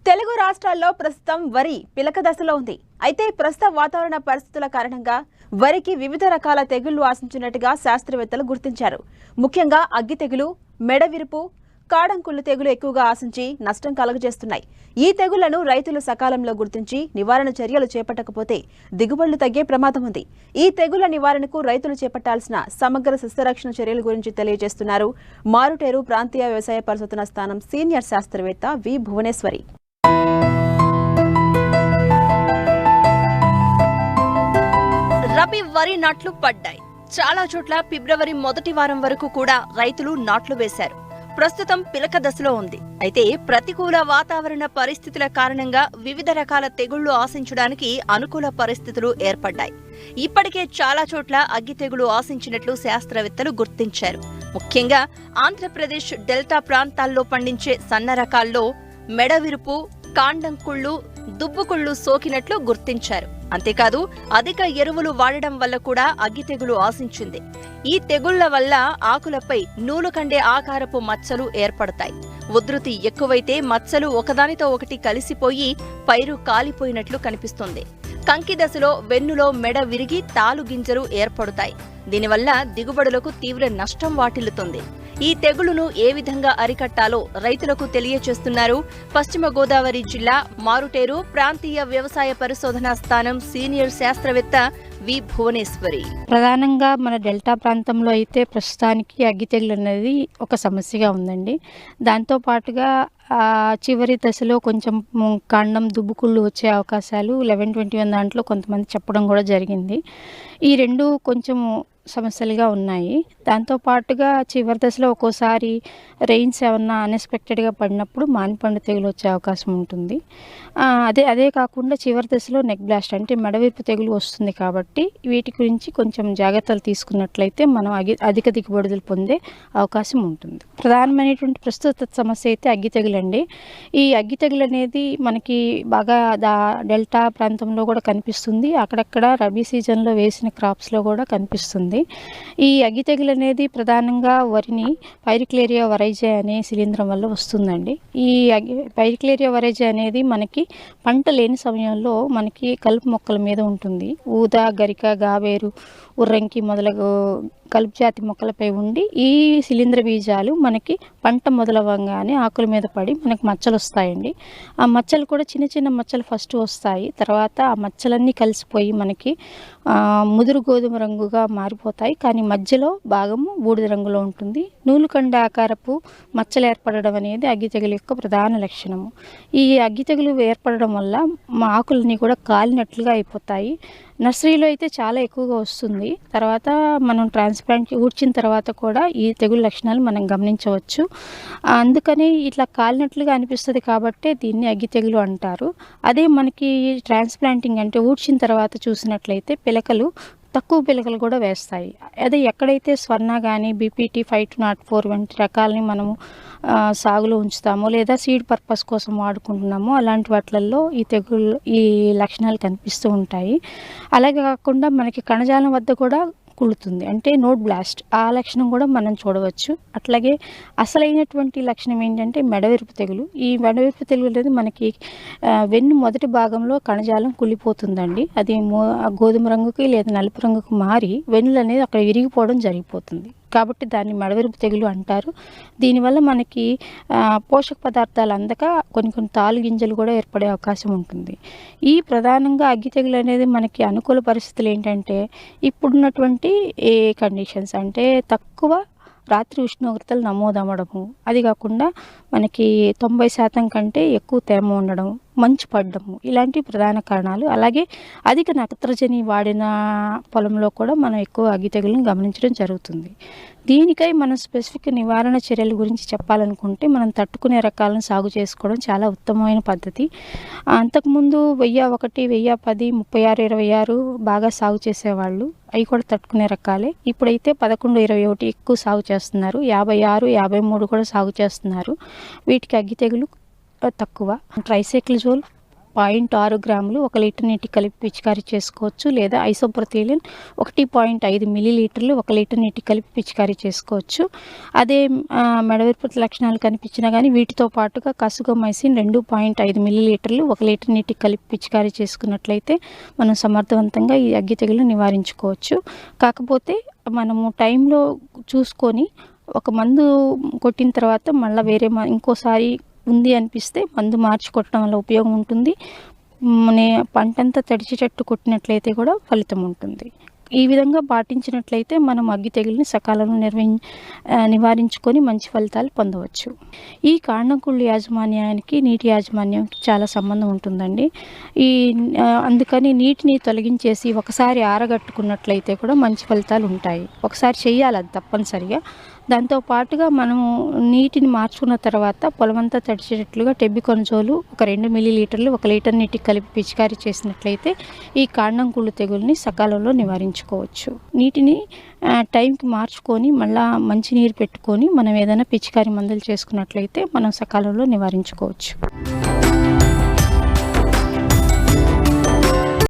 తెలుగు రాష్ట్రాల్లో ప్రస్తుతం వరి పిలక దశలో ఉంది. అయితే ప్రస్తుత వాతావరణ పరిస్థితుల కారణంగా వరికి వివిధ రకాల తెగుళ్లు ఆశించినట్టుగా శాస్త్రవేత్తలు గుర్తించారు. ముఖ్యంగా అగ్గి తెగులు, మెడవిరుపు, కాడంకుళ్ళు తెగులు ఎక్కువగా ఆశించి నష్టం కలుగజేస్తున్నాయి. ఈ తెగుళ్లను రైతులు సకాలంలో గుర్తించి నివారణ చర్యలు చేపట్టకపోతే దిగుబడులు తగ్గే ప్రమాదం ఉంది. ఈ తెగుళ్ల నివారణకు రైతులు చేపట్టాల్సిన సమగ్ర సస్యరక్షణ చర్యల గురించి తెలియజేస్తున్నారు మారుటేరు ప్రాంతీయ వ్యవసాయ పరిశోధన స్థానం సీనియర్ శాస్త్రవేత్త వి భువనేశ్వరి. రబీ వరి నాట్లు పడ్డాయి. చాలా చోట్ల ఫిబ్రవరి మొదటి వారం వరకు కూడా రైతులు నాట్లు వేశారు. ప్రస్తుతం పిలక దశలో ఉంది. అయితే ప్రతికూల వాతావరణ పరిస్థితుల కారణంగా వివిధ రకాల తెగుళ్లు ఆశించడానికి అనుకూల పరిస్థితులు ఏర్పడ్డాయి. ఇప్పటికే చాలా చోట్ల అగ్గి తెగులు ఆశించినట్లు శాస్త్రవేత్తలు గుర్తించారు. ముఖ్యంగా ఆంధ్రప్రదేశ్ డెల్టా ప్రాంతాల్లో పండించే సన్న రకాల్లో మెడవిరుపు, కాండంకుళ్ళు, దుబ్బుకుళ్ళు సోకినట్లు గుర్తించారు. అంతేకాదు అధిక ఎరువులు వాడడం వల్ల కూడా అగ్గి తెగులు ఆశించింది. ఈ తెగుళ్ల వల్ల ఆకులపై నూలు కండే ఆకారపు మచ్చలు ఏర్పడతాయి. ఉధృతి ఎక్కువైతే మచ్చలు ఒకదానితో ఒకటి కలిసిపోయి పైరు కాలిపోయినట్లు కనిపిస్తుంది. కంకి దశలో వెన్నులో మెడ విరిగి తాలు గింజలు ఏర్పడతాయి. దీనివల్ల దిగుబడులకు తీవ్ర నష్టం వాటిల్లుతుంది. ఈ తెగులును ఏ విధంగా అరికట్టాలో రైతులకు తెలియచేస్తున్నారు పశ్చిమ గోదావరి జిల్లా మారుటేరు ప్రాంతీయ వ్యవసాయ పరిశోధనా స్థానం సీనియర్ శాస్త్రవేత్త వి భువనేశ్వరి. ప్రధానంగా మన డెల్టా ప్రాంతంలో అయితే ప్రస్తుతానికి అగ్గి తెగులు అనేది ఒక సమస్యగా ఉందండి. దాంతో పాటుగా చివరి దశలో కొంచెం కాండం దుబ్బుకుళ్ళు వచ్చే అవకాశాలు 11-21 దాంట్లో కొంతమంది చెప్పడం కూడా జరిగింది. ఈ రెండు కొంచెం సమస్యలుగా ఉన్నాయి. దాంతోపాటుగా చివరి దశలో ఒక్కోసారి రెయిన్స్ ఏమన్నా అన్ఎక్స్పెక్టెడ్గా పడినప్పుడు మానిపండు తెగులు వచ్చే అవకాశం ఉంటుంది. అదే కాకుండా చివరి దశలో నెక్ బ్లాస్ట్ అంటే మెడవిరుపు తెగులు వస్తుంది. కాబట్టి వీటి గురించి కొంచెం జాగ్రత్తలు తీసుకున్నట్లయితే మనం అధిక దిగుబడులు పొందే అవకాశం ఉంటుంది. ప్రధానమైనటువంటి ప్రస్తుత సమస్య అయితే అగ్గి తెగులు అండి. ఈ అగ్గి తెగులు అనేది మనకి బాగా డెల్టా ప్రాంతంలో కూడా కనిపిస్తుంది. అక్కడక్కడ రబీ సీజన్లో వేసిన క్రాప్స్లో కూడా కనిపిస్తుంది. ఈ అగ్గి తెగులు అనేది ప్రధానంగా వరిని పైరిక్లేరియా వరైజే అనే శిలీంధ్రం వల్ల వస్తుందండి. ఈ పైరిక్లేరియా వరైజే అనేది మనకి పంట లేని సమయంలో మనకి కలుపు మొక్కల మీద ఉంటుంది. ఊదా, గరిక, గావేరు, ఉర్రంకి మొదలగు కలుపు జాతి మొక్కలపై ఉండి ఈ శిలీంధ్ర బీజాలు మనకి పంట మొదలవ్వగానే ఆకుల మీద పడి మనకి మచ్చలు వస్తాయండి. ఆ మచ్చలు కూడా చిన్న చిన్న మచ్చలు ఫస్ట్ వస్తాయి. తర్వాత ఆ మచ్చలన్నీ కలిసిపోయి మనకి ముదురు గోధుమ రంగుగా మారిపోతాయి. కానీ మధ్యలో భాగము బూడిద రంగులో ఉంటుంది. నూలుకండ ఆకారపు మచ్చలు ఏర్పడడం అనేది అగ్గి తెగులు యొక్క ప్రధాన లక్షణము. ఈ అగ్గి తెగులు ఏర్పడడం వల్ల మా ఆకులన్నీ కూడా కాలినట్లుగా అయిపోతాయి. నర్సరీలో అయితే చాలా ఎక్కువగా వస్తుంది. తర్వాత మనం ట్రాన్స్ప్లాంట్ ఊడ్చిన తర్వాత కూడా ఈ తెగులు లక్షణాలు మనం గమనించవచ్చు. అందుకని ఇట్లా కాలినట్లుగా అనిపిస్తుంది కాబట్టి దీన్ని అగ్గి తెగులు అంటారు. అదే మనకి ట్రాన్స్ప్లాంటింగ్ అంటే ఊడ్చిన తర్వాత చూసినట్లయితే పిలకలు తక్కువ పిలకలు కూడా వేస్తాయి. అదే ఎక్కడైతే స్వర్ణ కానీ బీపీటీ 5204 వంటి రకాలని మనము సాగులో ఉంచుతామో లేదా సీడ్ పర్పస్ కోసం వాడుకుంటున్నామో అలాంటి వాటిల్లో ఈ తెగులు ఈ లక్షణాలు కనిపిస్తూ ఉంటాయి. అలాగే కాకుండా మనకి కణజాలం వద్ద కూడా కుళ్ళుతుంది అంటే నోట్ బ్లాస్ట్ ఆ లక్షణం కూడా మనం చూడవచ్చు. అట్లాగే అసలైనటువంటి లక్షణం ఏంటంటే మెడవిరుపు తెగులు. ఈ మెడవిరుపు తెగులు అనేది మనకి వెన్ను మొదటి భాగంలో కణజాలం కుళ్ళిపోతుందండి. అది గోధుమ రంగుకి లేదా నలుపు రంగుకు మారి వెన్నులు అనేది అక్కడ విరిగిపోవడం జరిగిపోతుంది. కాబట్టి దాన్ని మెడవిరుపు తెగులు అంటారు. దీనివల్ల మనకి పోషక పదార్థాలు అందక కొన్ని తాలు గింజలు కూడా ఏర్పడే అవకాశం ఉంటుంది. ఈ ప్రధానంగా అగ్గి తెగులు అనేది మనకి అనుకూల పరిస్థితులు ఏంటంటే ఇప్పుడున్నటువంటి కండిషన్స్ అంటే తక్కువ రాత్రి ఉష్ణోగ్రతలు నమోదవ్వడము, అది కాకుండా మనకి 90% కంటే ఎక్కువ తేమ ఉండడం, మంచు పడడము ఇలాంటి ప్రధాన కారణాలు. అలాగే అధిక నత్రజని వాడిన పొలంలో కూడా మనం ఎక్కువ అగ్గి తెగులను గమనించడం జరుగుతుంది. దీనికై మనం స్పెసిఫిక్ నివారణ చర్యల గురించి చెప్పాలనుకుంటే మనం తట్టుకునే రకాలను సాగు చేసుకోవడం చాలా ఉత్తమమైన పద్ధతి. అంతకుముందు 1001, 1010, 36-26 బాగా సాగు చేసేవాళ్ళు. అవి కూడా తట్టుకునే రకాలే. ఇప్పుడైతే 11-21 ఎక్కువ సాగు చేస్తున్నారు. 56-53 కూడా సాగు చేస్తున్నారు. వీటికి అగ్గి తెగులు తక్కువ. ట్రైసైక్లిజోల్ 0.6 గ్రాములు 1 లీటర్ నీటి కలిపి పిచికారీ చేసుకోవచ్చు. లేదా ఐసోప్రొథైలిన్ 1.5 మిల్లీలీటర్లు 1 లీటర్ నీటి కలిపి పిచికారీ చేసుకోవచ్చు. అదే మెడవిరుపుత లక్షణాలు కనిపించినా కానీ వీటితో పాటుగా కసుగోమైసిన్ 2.5 మిల్లీలీటర్లు 1 లీటర్ నీటి కలిపి పిచికారీ చేసుకున్నట్లయితే మనం సమర్థవంతంగా ఈ అగ్గి తెగులు నివారించుకోవచ్చు. కాకపోతే మనము టైంలో చూసుకొని ఒక మందు కొట్టిన తర్వాత మళ్ళీ వేరే ఇంకోసారి ఉంది అనిపిస్తే మందు మార్చి కొట్టడం వల్ల ఉపయోగం ఉంటుంది. పంటంతా తడిచేటట్టు కొట్టినట్లయితే కూడా ఫలితం ఉంటుంది. ఈ విధంగా పాటించినట్లయితే మనం అగ్గి తెగుల్ని సకాలంలో నివారించుకొని మంచి ఫలితాలు పొందవచ్చు. ఈ కాండం కుళ్ళు యాజమాన్యానికి నీటి యాజమాన్యానికి చాలా సంబంధం ఉంటుందండి. అందుకని నీటిని తొలగించేసి ఒకసారి ఆరగట్టుకున్నట్లయితే కూడా మంచి ఫలితాలు ఉంటాయి. ఒకసారి చేయాలి అది తప్పనిసరిగా. దాంతో పాటుగా మనము నీటిని మార్చుకున్న తర్వాత పొలమంతా తడిచేటట్లుగా టెబ్బికొనజోలు 2 మిల్లీలీటర్లు 1 లీటర్ నీటికి కలిపి పిచికారీ చేసినట్లయితే ఈ కాండం కుళ్ళు తెగుల్ని సకాలంలో నివారించుకోవచ్చు. నీటిని టైంకి మార్చుకొని మళ్ళీ మంచినీరు పెట్టుకొని మనం ఏదైనా పిచికారీ మందులు చేసుకున్నట్లయితే మనం సకాలంలో నివారించుకోవచ్చు.